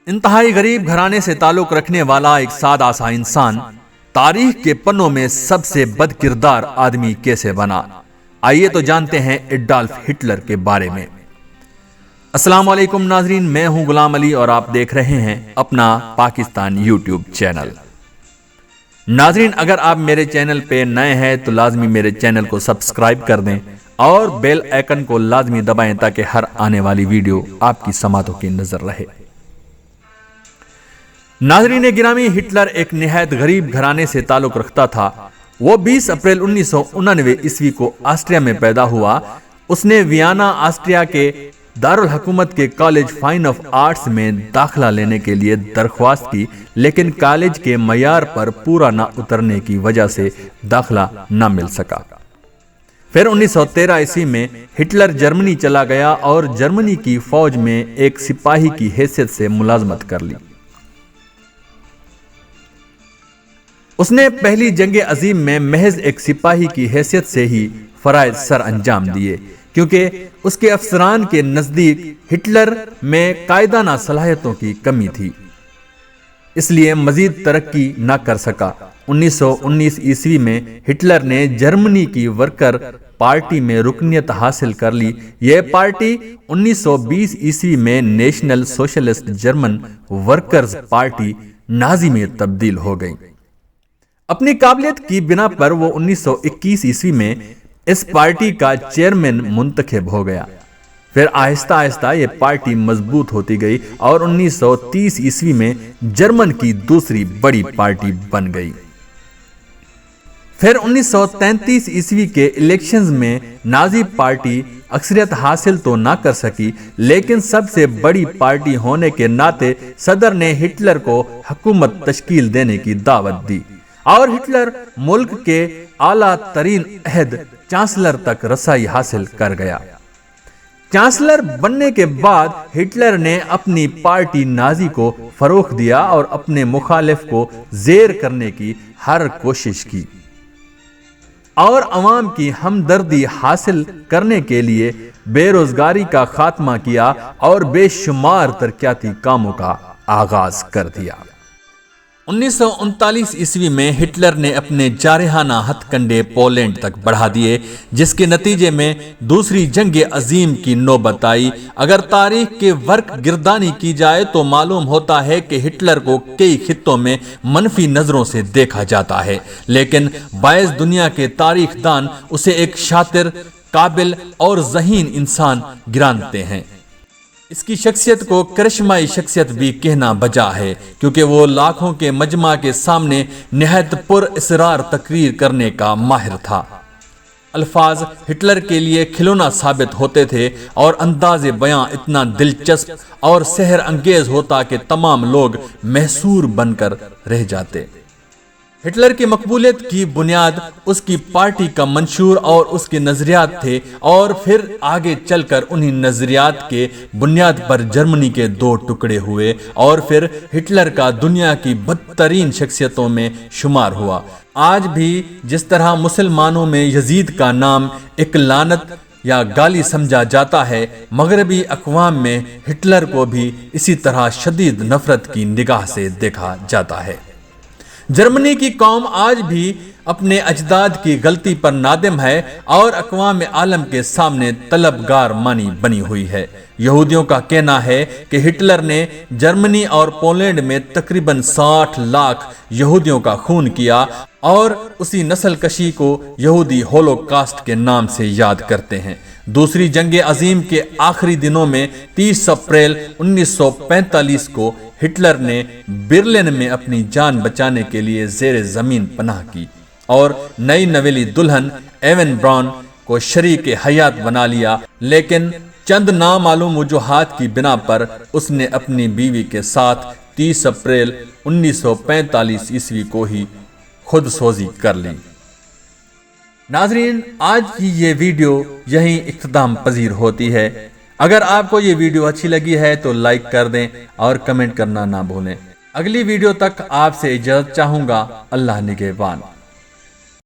انتہائی غریب گھرانے سے تعلق رکھنے والا ایک سادہ سا انسان تاریخ کے پنوں میں سب سے بد کردار آدمی کیسے بنا؟ آئیے تو جانتے ہیں ایڈالف ہٹلر کے بارے میں۔ السلام علیکم ناظرین، میں ہوں غلام علی اور آپ دیکھ رہے ہیں اپنا پاکستان یوٹیوب چینل۔ ناظرین، اگر آپ میرے چینل پہ نئے ہیں تو لازمی میرے چینل کو سبسکرائب کر دیں اور بیل آئیکن کو لازمی دبائیں تاکہ ہر آنے والی ویڈیو آپ کی سماعتوں کی نظر رہے۔ ناظرین گرامی، ہٹلر ایک نہایت غریب گھرانے سے تعلق رکھتا تھا۔ وہ 20 اپریل 1999 عیسوی کو آسٹریا میں پیدا ہوا۔ اس نے ویانا آسٹریا کے دارالحکومت کے کالج فائن آف آرٹس میں داخلہ لینے کے لیے درخواست کی، لیکن کالج کے معیار پر پورا نہ اترنے کی وجہ سے داخلہ نہ مل سکا۔ پھر 1913 عیسوی میں ہٹلر جرمنی چلا گیا اور جرمنی کی فوج میں ایک سپاہی کی حیثیت سے ملازمت کر لی۔ اس نے پہلی جنگ عظیم میں محض ایک سپاہی کی حیثیت سے ہی فرائض سر انجام دیے، کیونکہ اس کے افسران کے نزدیک ہٹلر میں قائدانہ صلاحیتوں کی کمی تھی، اس لیے مزید ترقی نہ کر سکا۔ 1919 عیسوی میں ہٹلر نے جرمنی کی ورکر پارٹی میں رکنیت حاصل کر لی۔ یہ پارٹی 1920 عیسوی میں national socialist German workers party Nazi میں تبدیل ہو گئی۔ اپنی قابلیت کی بنا پر وہ 1921 عیسوی میں اس پارٹی کا چیئرمین منتخب ہو گیا۔ پھر آہستہ آہستہ یہ پارٹی مضبوط ہوتی گئی اور 1930 عیسوی میں جرمن کی دوسری بڑی پارٹی بن گئی۔ پھر 1933 عیسوی کے الیکشنز میں نازی پارٹی اکثریت حاصل تو نہ کر سکی، لیکن سب سے بڑی پارٹی ہونے کے ناطے صدر نے ہٹلر کو حکومت تشکیل دینے کی دعوت دی اور ہٹلر ملک کے اعلیٰ ترین عہد چانسلر تک رسائی حاصل کر گیا۔ چانسلر بننے کے بعد ہٹلر نے اپنی پارٹی نازی کو فروغ دیا اور اپنے مخالف کو زیر کرنے کی ہر کوشش کی اور عوام کی ہمدردی حاصل کرنے کے لیے بے روزگاری کا خاتمہ کیا اور بے شمار ترقیاتی کاموں کا آغاز کر دیا۔ 1939 عیسوی میں ہٹلر نے اپنے جارحانہ ہتھ کنڈے پولینڈ تک بڑھا دیے، جس کے نتیجے میں دوسری جنگ عظیم کی نوبت آئی۔ اگر تاریخ کے ورق گردانی کی جائے تو معلوم ہوتا ہے کہ ہٹلر کو کئی خطوں میں منفی نظروں سے دیکھا جاتا ہے، لیکن باعث دنیا کے تاریخ دان اسے ایک شاطر، قابل اور ذہین انسان گرانتے ہیں۔ اس کی شخصیت کو کرشمائی شخصیت بھی کہنا بجا ہے، کیونکہ وہ لاکھوں کے مجمع کے سامنے نہایت پر اصرار تقریر کرنے کا ماہر تھا۔ الفاظ ہٹلر کے لیے کھلونا ثابت ہوتے تھے اور انداز بیاں اتنا دلچسپ اور سحر انگیز ہوتا کہ تمام لوگ محصور بن کر رہ جاتے۔ ہٹلر کی مقبولیت کی بنیاد اس کی پارٹی کا منشور اور اس کے نظریات تھے، اور پھر آگے چل کر انہی نظریات کے بنیاد پر جرمنی کے دو ٹکڑے ہوئے اور پھر ہٹلر کا دنیا کی بدترین شخصیتوں میں شمار ہوا۔ آج بھی جس طرح مسلمانوں میں یزید کا نام ایک لعنت یا گالی سمجھا جاتا ہے، مغربی اقوام میں ہٹلر کو بھی اسی طرح شدید نفرت کی نگاہ سے دیکھا جاتا ہے۔ جرمنی کی قوم آج بھی اپنے اجداد کی غلطی پر نادم ہے اور اقوام عالم کے سامنے طلبگار مانی بنی ہوئی ہے۔ یہودیوں کا کہنا ہے کہ ہٹلر نے جرمنی اور پولینڈ میں تقریباً 60 لاکھ یہودیوں کا خون کیا اور اسی نسل کشی کو یہودی ہولو کاسٹ کے نام سے یاد کرتے ہیں۔ دوسری جنگ عظیم کے آخری دنوں میں 30 اپریل 1945 کو ہٹلر نے برلن میں اپنی جان بچانے کے لیے زیر زمین پناہ کی اور نئی نویلی دلہن ایون براؤن کو شریک حیات بنا لیا، لیکن چند نامعلوم وجوہات کی بنا پر اس نے اپنی بیوی کے ساتھ 30 اپریل 1945 عیسوی کو ہی خود سوزی کر لی۔ ناظرین، آج کی یہ ویڈیو یہیں اختتام پذیر ہوتی ہے۔ اگر آپ کو یہ ویڈیو اچھی لگی ہے تو لائک کر دیں اور کمنٹ کرنا نہ بھولیں۔ اگلی ویڈیو تک آپ سے اجازت چاہوں گا۔ اللہ نگہبان۔